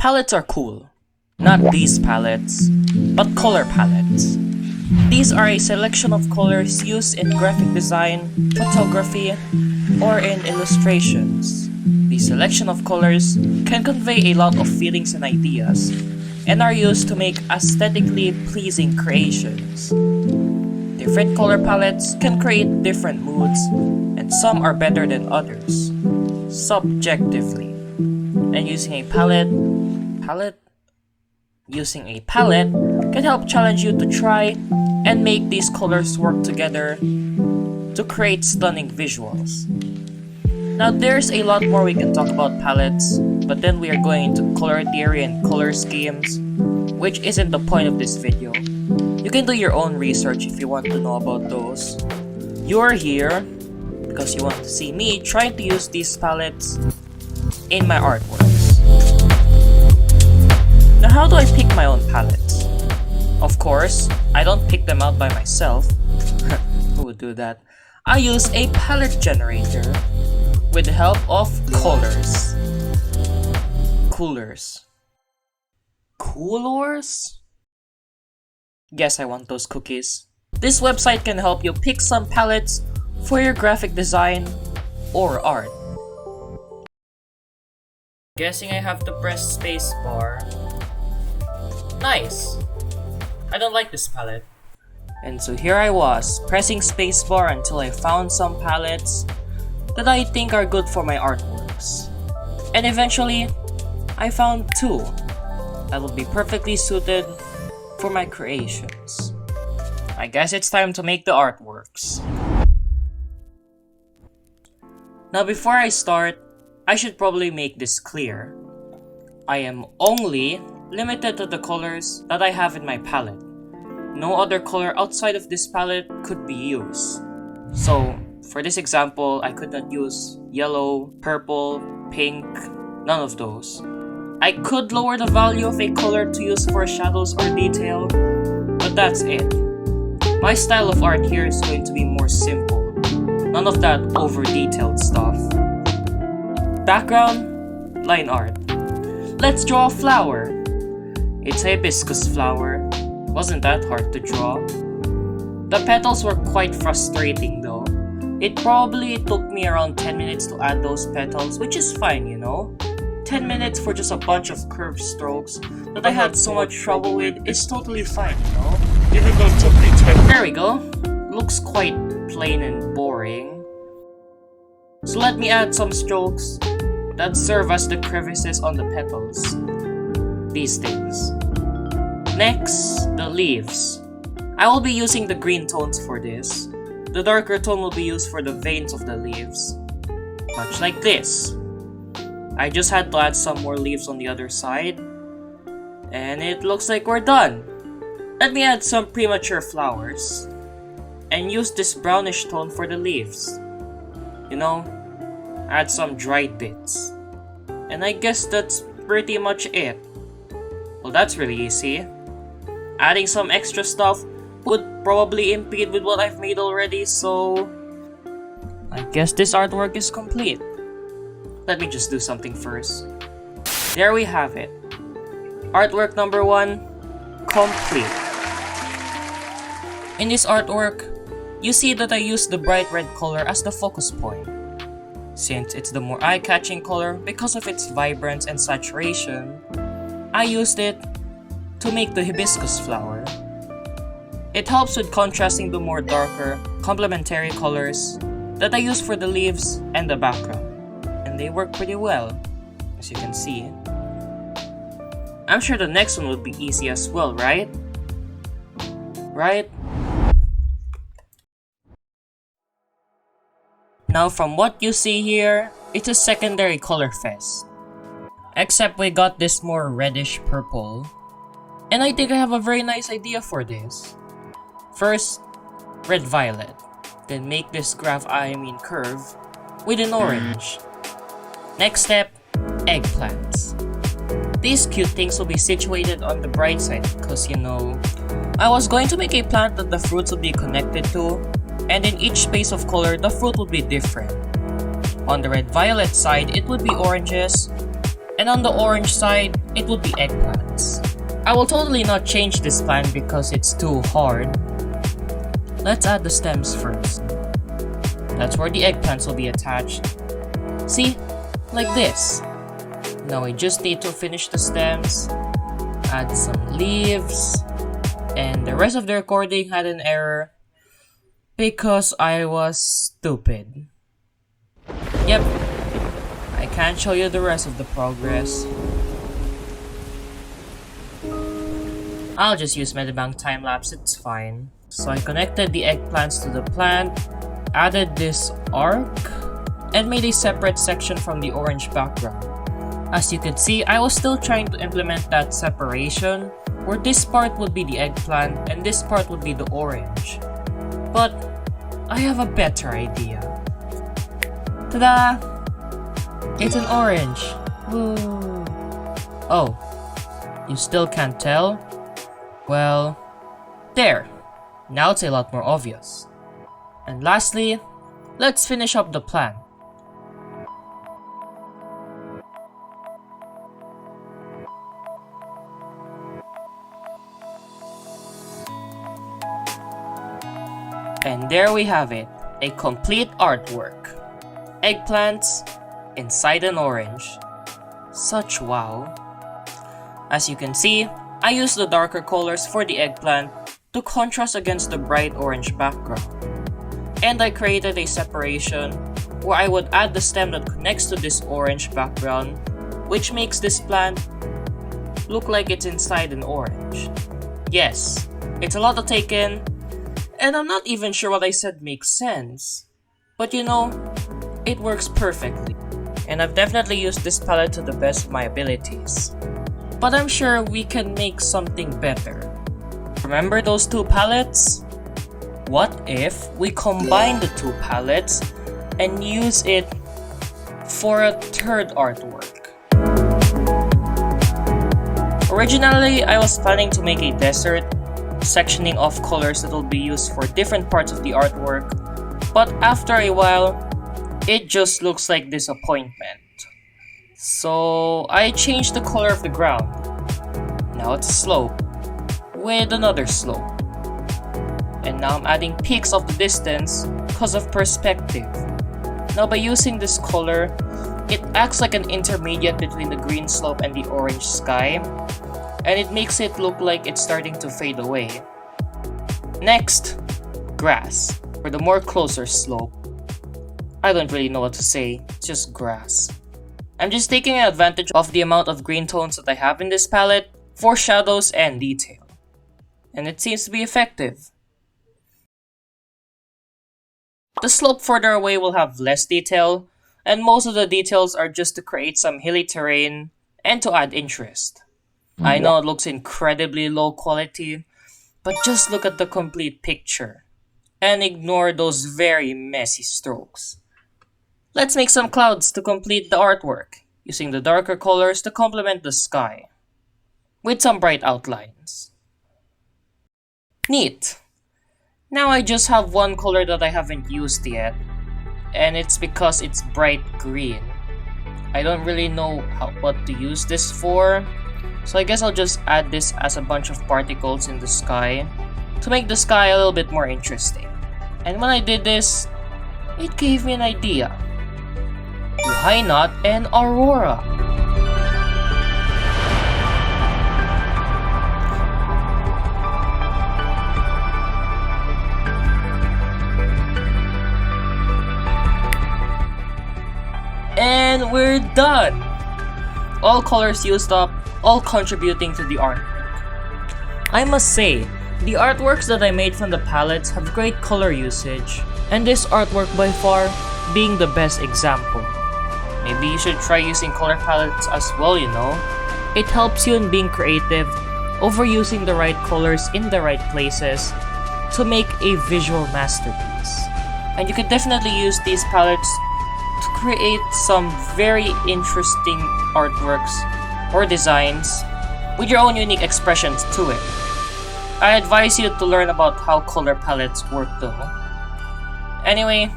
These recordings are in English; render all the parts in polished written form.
Palettes are cool. Not these palettes, but color palettes. These are a selection of colors used in graphic design, photography, or in illustrations. The selection of colors can convey a lot of feelings and ideas, and are used to make aesthetically pleasing creations. Different color palettes can create different moods, and some are better than others, subjectively. And using a palette can help challenge you to try and make these colors work together to create stunning visuals. Now there's a lot more we can talk about palettes, but then we are going into color theory and color schemes, which isn't the point of this video. You can do your own research if you want to know about those. You're here because you want to see me trying to use these palettes in my artworks. Now how do I pick my own palettes? Of course, I don't pick them out by myself. Who would do that? I use a palette generator with the help of Coolors. Guess I want those cookies. This website can help you pick some palettes for your graphic design or art. Guessing I have to press spacebar. Nice! I don't like this palette. And so here I was, pressing spacebar until I found some palettes that I think are good for my artworks. And eventually, I found two that would be perfectly suited for my creations. I guess it's time to make the artworks. Now before I start, I should probably make this clear. I am only limited to the colors that I have in my palette. No other color outside of this palette could be used. So, for this example, I could not use yellow, purple, pink, none of those. I could lower the value of a color to use for shadows or detail, but that's it. My style of art here is going to be more simple. None of that over-detailed stuff. Background, line art. Let's draw a flower. It's a hibiscus flower. Wasn't that hard to draw. The petals were quite frustrating though. It probably took me around 10 minutes to add those petals, which is fine, you know. 10 minutes for just a bunch of curved strokes that I had so much trouble with is totally fine, you know. There we go. Looks quite plain and boring. So let me add some strokes that serve as the crevices on the petals. These things. Next, the leaves. I will be using the green tones for this. The darker tone will be used for the veins of the leaves. Much like this. I just had to add some more leaves on the other side. And it looks like we're done. Let me add some premature flowers. And use this brownish tone for the leaves. You know, add some dried bits. And I guess that's pretty much it. Well, that's really easy. Adding some extra stuff would probably impede with what I've made already, so I guess this artwork is complete. Let me just do something first. There we have it. Artwork number 1, complete. In this artwork, you see that I used the bright red color as the focus point. Since it's the more eye-catching color because of its vibrance and saturation, I used it to make the hibiscus flower. It helps with contrasting the more darker, complementary colors that I use for the leaves and the background. And they work pretty well, as you can see. I'm sure the next one would be easy as well, right? Right? Now from what you see here, it's a secondary color fest. Except we got this more reddish purple. And I think I have a very nice idea for this. First, red violet. Then make this curve with an orange. Next step, eggplants. These cute things will be situated on the bright side because, you know, I was going to make a plant that the fruits will be connected to, and in each space of color, the fruit would be different. On the red-violet side, it would be oranges, And on the orange side, it would be eggplants. I will totally not change this plan because it's too hard. Let's add the stems first. That's where the eggplants will be attached. See? Like this. Now we just need to finish the stems, add some leaves, and the rest of the recording had an error because I was stupid. Yep, I can't show you the rest of the progress. I'll just use Medibank time-lapse, it's fine. So I connected the eggplants to the plant, added this arc, and made a separate section from the orange background. As you could see, I was still trying to implement that separation, where this part would be the eggplant and this part would be the orange. But I have a better idea. Ta-da! It's an orange! Woo! Oh, you still can't tell? Well, there! Now it's a lot more obvious. And lastly, let's finish up the plant. And there we have it, a complete artwork. Eggplants inside an orange. Such wow. As you can see, I used the darker colors for the eggplant to contrast against the bright orange background. And I created a separation where I would add the stem that connects to this orange background, which makes this plant look like it's inside an orange. Yes, it's a lot to take in, and I'm not even sure what I said makes sense. But you know, it works perfectly. And I've definitely used this palette to the best of my abilities. But I'm sure we can make something better. Remember those two palettes? What if we combine the two palettes and use it for a third artwork? Originally, I was planning to make a desert, sectioning off colors that will be used for different parts of the artwork, but after a while, it just looks like disappointment. So I changed the color of the ground. Now it's a slope with another slope. And now I'm adding peaks of the distance because of perspective. Now by using this color, it acts like an intermediate between the green slope and the orange sky, and it makes it look like it's starting to fade away. Next, grass, for the more closer slope. I don't really know what to say, it's just grass. I'm just taking advantage of the amount of green tones that I have in this palette for shadows and detail. And it seems to be effective. The slope further away will have less detail, and most of the details are just to create some hilly terrain and to add interest. I know it looks incredibly low quality, but just look at the complete picture and ignore those very messy strokes. Let's make some clouds to complete the artwork, using the darker colors to complement the sky, with some bright outlines. Neat! Now I just have one color that I haven't used yet, and it's because it's bright green. I don't really know what to use this for, so I guess I'll just add this as a bunch of particles in the sky to make the sky a little bit more interesting. And when I did this, it gave me an idea. Why not an aurora? And we're done! All colors used up, all contributing to the artwork. I must say, the artworks that I made from the palettes have great color usage, and this artwork by far being the best example. Maybe you should try using color palettes as well, you know? It helps you in being creative, over using the right colors in the right places to make a visual masterpiece. And you could definitely use these palettes to create some very interesting artworks or designs with your own unique expressions to it. I advise you to learn about how color palettes work though. Anyway,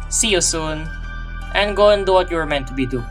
see you soon, and go and do what you were meant to be doing.